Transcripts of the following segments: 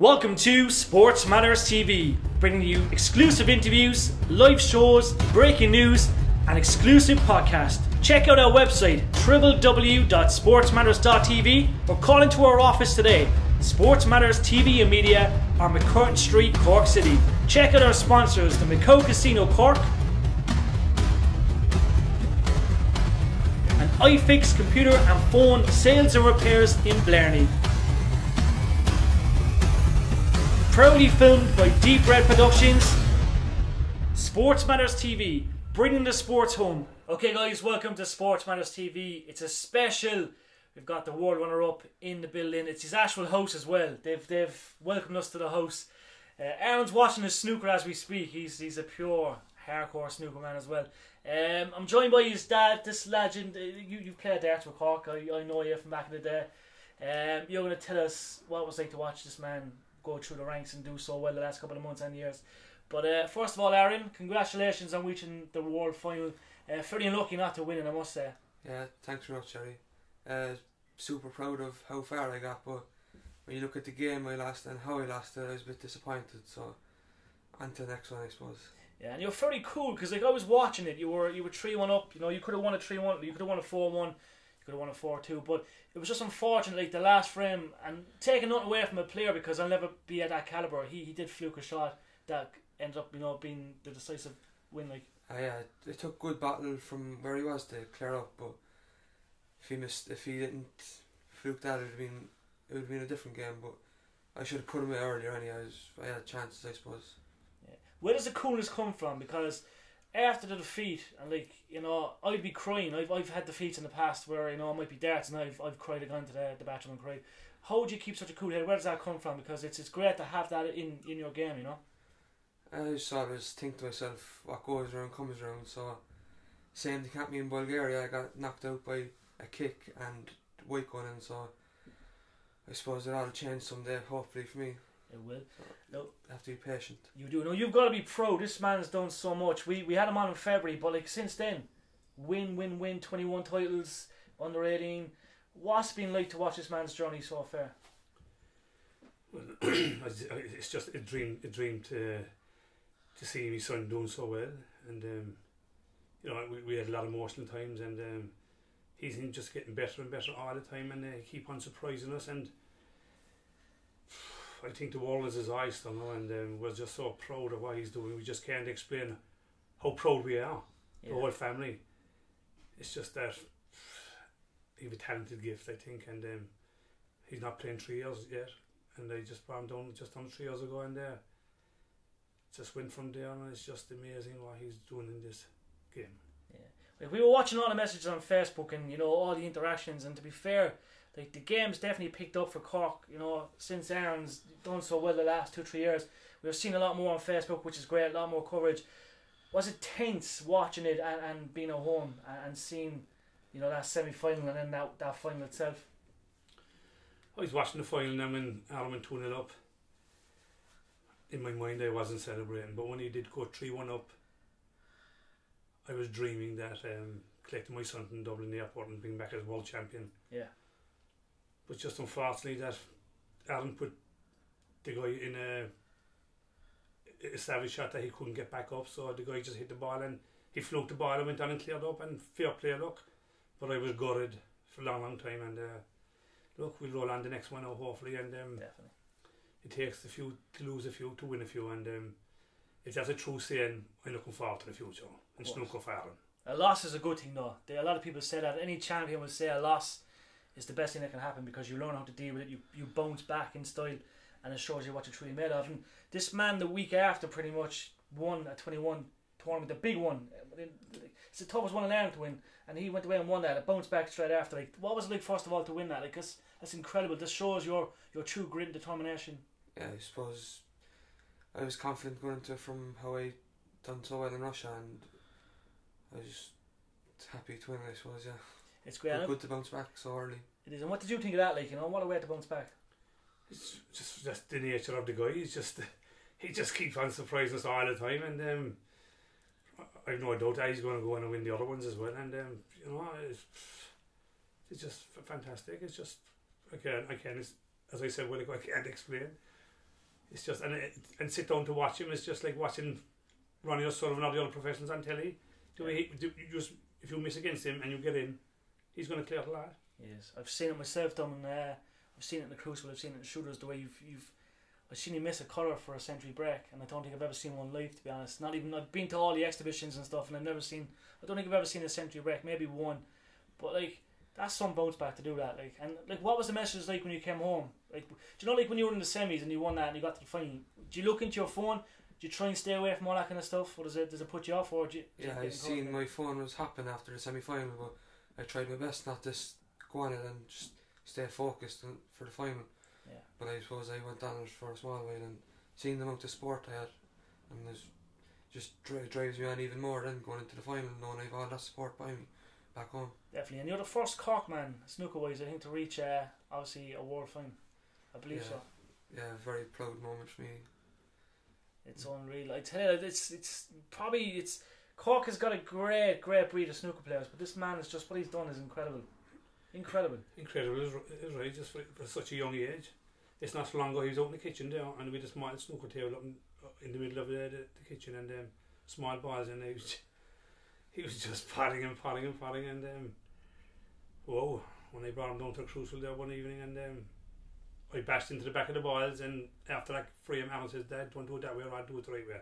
Welcome to Sports Matters TV, bringing you exclusive interviews, live shows, breaking news, and exclusive podcasts. Check out our website www.sportsmatters.tv or call into our office today. Sports Matters TV and Media on McCurtain Street, Cork City. Check out our sponsors, the Macau Casino Cork and Ifix Computer and Phone Sales and Repairs in Blarney. Proudly filmed by DeepRed Productions, Sports Matters TV, bringing the sports home. Okay guys, welcome to Sports Matters TV. It's a special. We've got the world runner-up in the building. It's his actual house as well. They've welcomed us to the house. Aaron's watching his snooker as we speak. He's a pure hardcore snooker man as well. I'm joined by his dad, this legend. You've played darts with Cork. I know you from back in the day. You're going to tell us what it was like to watch this man go through the ranks and do so well the last couple of months and years. But first of all, Aaron, congratulations on reaching the world final. Fairly unlucky not to win it, I must say. Yeah, thanks very much, Jerry. Super proud of how far I got, but when you look at the game I lost and how I lost it, I was a bit disappointed. So, on to the next one, I suppose. Yeah, and you're very cool because like I was watching it. You were 3-1 up. You know, you could have won a 3-1. You could have won a 4-1. You could have won a 4-2, but it was just unfortunate, like the last frame, and taking nothing away from a player because I'll never be at that caliber. He did fluke a shot that ended up, being the decisive win. Like, yeah, it took good battle from where he was to clear up, but if he didn't fluke that, it would have been a different game. But I should have put him away earlier. Anyways, I had chances, I suppose. Yeah. Where does the coolness come from? Because after the defeat, and I'd be crying. I've had defeats in the past where it might be darts, and I've cried again to the bathroom and cried. How do you keep such a cool head? Where does that come from? Because it's great to have that in your game, I just always think to myself, what goes around comes around. So, same thing happened in Bulgaria. I got knocked out by a kick and white gun, and so I suppose it'll change someday, hopefully for me. It will. So no, have to be patient. You do. No, you've got to be proud. This man's done so much. We had him on in February, but like since then, win, 21 titles, under 18. What's it been like to watch this man's journey so far? Well, it's just a dream to see my son doing so well, and we had a lot of emotional times, and he's just getting better and better all the time, and they keep on surprising us, and I think the world is his eyes, and we're just so proud of what he's doing. We just can't explain how proud we are. Yeah. The whole family. It's just that he has a talented gift, I think, and he's not playing 3 years yet, and I just brought him down just on 3 years ago, and just went from there, and it's just amazing what he's doing in this game. Yeah, like we were watching all the messages on Facebook, and all the interactions, and to be fair, like the game's definitely picked up for Cork. Since Aaron's done so well the last 2-3 years, we've seen a lot more on Facebook, which is great. A lot more coverage. Was it tense watching it and being at home and seeing, that semi-final and then that final itself? I was watching the final, and then when Ireland went 2-0 up, in my mind I wasn't celebrating, but when he did go 3-1 up, I was dreaming that collecting my son from Dublin Airport and being back as world champion. Yeah. But just unfortunately that Alan put the guy in a established shot that he couldn't get back up, so the guy just hit the ball and he fluked the ball and went on and cleared up, and fair play luck. But I was gutted for a long time, and look, we'll roll on the next one now hopefully, and definitely. It takes a few to lose a few to win a few, and if that's a true saying, I'm looking forward to the future and snooker for Aaron. A loss is a good thing though. A lot of people say that. Any champion will say a loss is the best thing that can happen because you learn how to deal with it. You bounce back in style, and it shows you what you're truly made of. And this man, the week after, pretty much won a 21 tournament, the big one. It's the toughest one in Ireland to win, and he went away and won that. It bounced back straight after. Like, what was it like first of all to win that? Like, that's incredible. This shows your true grit and determination. Yeah, I suppose I was confident going into it from how I done so well in Russia, and I was just happy to win, I suppose. Yeah. It's great. Good to bounce back so early. It is. And what did you think of that? Like, what a way to bounce back. It's just the nature of the guy. He just keeps on surprising us all the time, and I've no doubt that he's going to go on and win the other ones as well. And it's just fantastic. It's just I can't, as I said, I can't explain It's just and sit down to watch him. It's just like watching Ronnie O'Sullivan or the other professionals on telly. If you miss against him and you get in, he's going to clear the lad. Yes, I've seen it myself done. I've seen it in the Crucible. I've seen it in the shooters. The way I've seen him miss a colour for a century break, and I don't think I've ever seen one live. To be honest, not even I've been to all the exhibitions and stuff, and I don't think I've ever seen a century break. Maybe one, but like that's some bounce back to do that. Like, and like, what was the message like when you came home? Like, do you know, like when you were in the semis and you won that and you got to the final? Do you look into your phone? Do you try and stay away from all that kind of stuff, or does it put you off, or do you I seen my phone was hopping after the semi-final, but I tried my best not to go on it and just stay focused for the final. Yeah. But I suppose I went on it for a small while, and seeing the amount of sport I had, and it just drives me on even more then going into the final, knowing I have all that support by me back home. Definitely, and you're the first Cork man, snooker-wise, I think, to reach obviously a world final. I believe so. Yeah, very proud moment for me. It's unreal. I tell you, it's probably Cork has got a great breed of snooker players, but this man is just what he's done is incredible. Incredible is right, just for such a young age. It's not so long ago he was out in the kitchen there, and with a small snooker table up in the middle of the kitchen, and small balls, and he was just potting, and whoa! When they brought him down to the Crucible there one evening, and I bashed into the back of the balls, and after that frame, Alan says, "Dad, don't do it that way, or I'll do it the right way."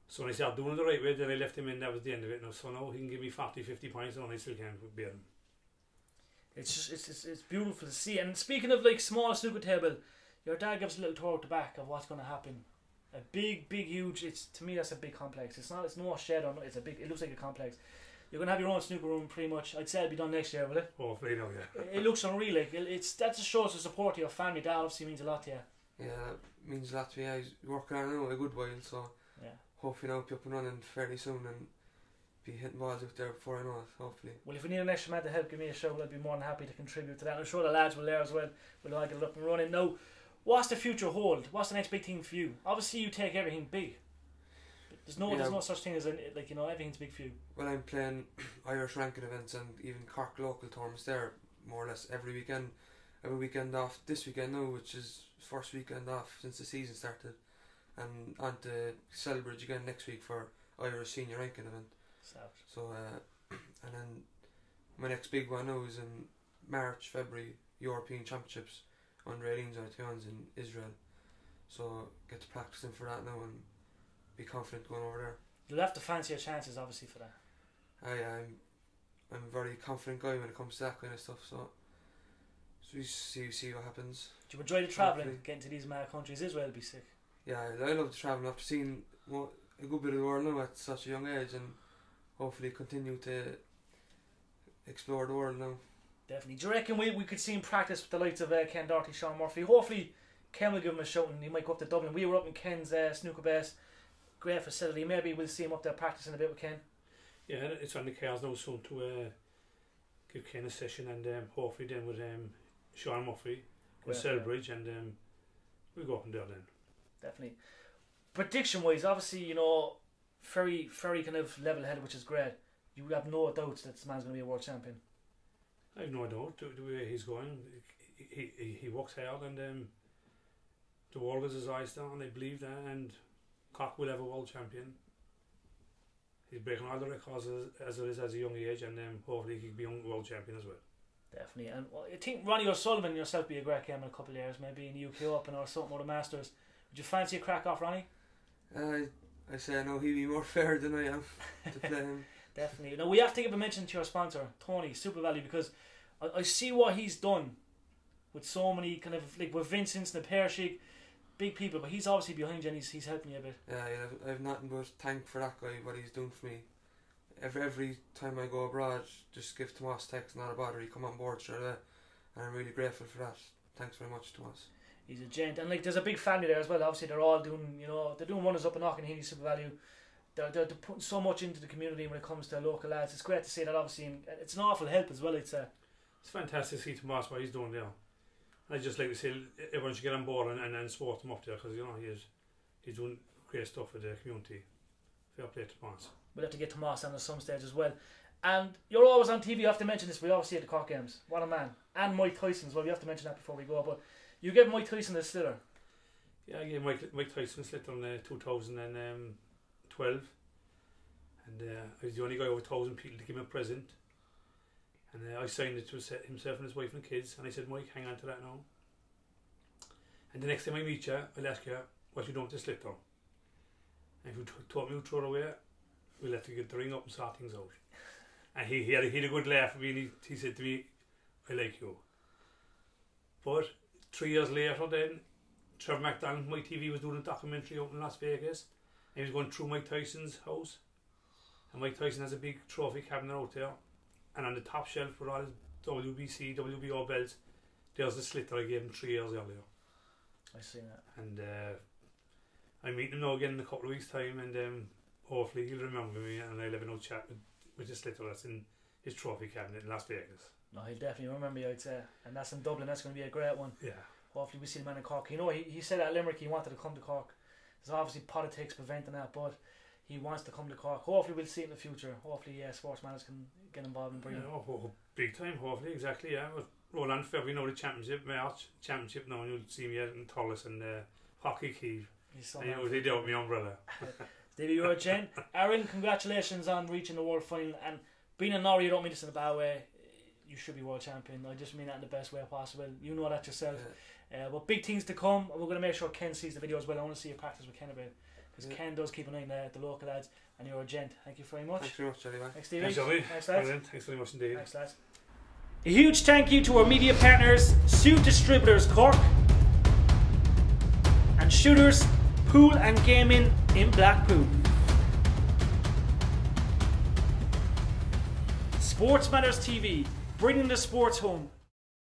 So when I started doing it the right way, then I left him in. That was the end of it. Now, so now he can give me 40-50 points, and I still can't beat him. It's just it's beautiful to see. And speaking of like small snooker table, your dad gives a little tour at the back of what's going to happen. A big, huge. To me that's a big complex. It's no shed or it's a big. It looks like a complex. You're going to have your own snooker room pretty much. I'd say it'll be done next year, will it? Hopefully, no, yeah. It looks unreal. Like that just shows the support to your family. That obviously means a lot to you. Yeah, it means a lot to me. I was working on it now a good while, so yeah. Hopefully now I'll be up and running fairly soon and be hitting balls out there before I know it, hopefully. Well, if we need an extra man to help give me a shout, I'd be more than happy to contribute to that. I'm sure the lads will there as well. We'll all get it up and running. Now, what's the future hold? What's the next big thing for you? Obviously you take everything big. There's no such thing as everything's big for you. Well, I'm playing Irish ranking events and even Cork local tournaments there more or less every weekend. I have a weekend off this weekend now, which is first weekend off since the season started, and on to Selbridge again next week for Irish senior ranking event. So and then my next big one now is in February, European Championships under 18s or 21s in Israel. So get to practicing for that now and be confident going over there. You'll have to fancy your chances obviously for that. I'm a very confident guy when it comes to that kind of stuff, so we see what happens. Do you enjoy the travelling, getting to these mad countries? Israel would be sick. Yeah, I love the travelling after seeing a good bit of the world now at such a young age, and hopefully continue to explore the world now. Definitely. Do you reckon we could see him practice with the likes of Ken Doherty, Sean Murphy? Hopefully Ken will give him a shout and he might go up to Dublin. We were up in Ken's snooker base, great facility. Maybe we'll see him up there practicing a bit with Ken. Yeah, it's on the cards now soon to give Ken a session, and hopefully then with Sean Murphy with Selbridge, and we'll go up and down then. Definitely. Prediction wise, obviously, very, very kind of level headed, which is great. You have no doubts that this man's going to be a world champion. I have no doubt the way he's going. He works hard, and the world is his eyes down, and I believe that, and Cork will have a world champion. He's breaking all the records as it is as a young age, and hopefully he can be a world champion as well. Definitely. And I think Ronnie O'Sullivan and yourself be a great game in a couple of years, maybe in the UK Open or something, or the Masters. Would you fancy a crack off Ronnie? I say I know he'd be more fair than I am to play him. Definitely. Now we have to give a mention to your sponsor, Tony, Super Value, because I see what he's done with so many kind of, like with Vincent's and the Pershig, big people, but he's obviously behind you and he's helping you a bit. Yeah, I have nothing but thank for that guy, what he's doing for me. Every time I go abroad, just give Tomas text, not a bother, he come on board straight away, and I'm really grateful for that. Thanks very much, Tomas. He's a gent, and like there's a big family there as well. Obviously they're all doing, they're doing wonders up in Knocknaheeny Super Value. They're putting so much into the community when it comes to local lads. It's great to see that, obviously, and it's an awful help as well. It's fantastic to see Tomas what he's doing there. I just like to say everyone should get on board and support him up there, because he's doing great stuff for the community. Fair play to Tomas. We'll have to get Tomas on at some stage as well. And you're always on TV. You have to mention this. We always see at the Cork Games. What a man! And Mike Tyson as well. We have to mention that before we go. But you gave Mike Tyson the sliotar. Yeah, I gave Mike Tyson a slitter in 2012. And I was the only guy over 1,000 people to give him a present. And I signed it to himself and his wife and kids. And I said, Mike, hang on to that now. And the next time I meet you, I'll ask you what you done with the slitter. And if you taught me to throw it away, we'll have to get the ring up and sort things out. And he had a good laugh at me, and he said to me, I like you. But 3 years later then, Trevor McDonald, my TV, was doing a documentary out in Las Vegas. And he was going through Mike Tyson's house. And Mike Tyson has a big trophy cabinet out there. And on the top shelf with all his WBC, WBO belts, there's the slitter I gave him 3 years earlier. I see that. And I'm meeting him now again in a couple of weeks' time, and hopefully he'll remember me, and I'll have a chat with the slitter that's in his trophy cabinet in Las Vegas. No, he'll definitely remember you, I'd say. And that's in Dublin, that's going to be a great one. Yeah. Hopefully we see the man in Cork. You know, he said at Limerick he wanted to come to Cork. There's obviously politics preventing that, but he wants to come to Cork. Hopefully we'll see it in the future. Hopefully SportsMatters can get involved and bring it. Big time, hopefully, exactly, yeah. But roll on February now, the championship now, and you'll see me out in Tullis and Hockey Key. And you know, they do with my umbrella. Stevie, you're a gent. Aaron, congratulations on reaching the world final. And being a Norrie, you don't mean this in a bad way. You should be world champion. I just mean that in the best way possible. You know that yourself. Yeah. But big things to come. We're going to make sure Ken sees the video as well. I want to see you practice with Ken a bit, because Ken does keep an eye on the local lads, and you're a gent. Thank you very much. Thanks very much, Jerry. Thanks, Stevie. Thanks, Johnny. Thanks, lads. Thanks very much indeed. Thanks, lads. A huge thank you to our media partners, Suit Distributors Cork, and Shooters Pool and Gaming in Blackpool. SportsMatters TV, bringing the sports home.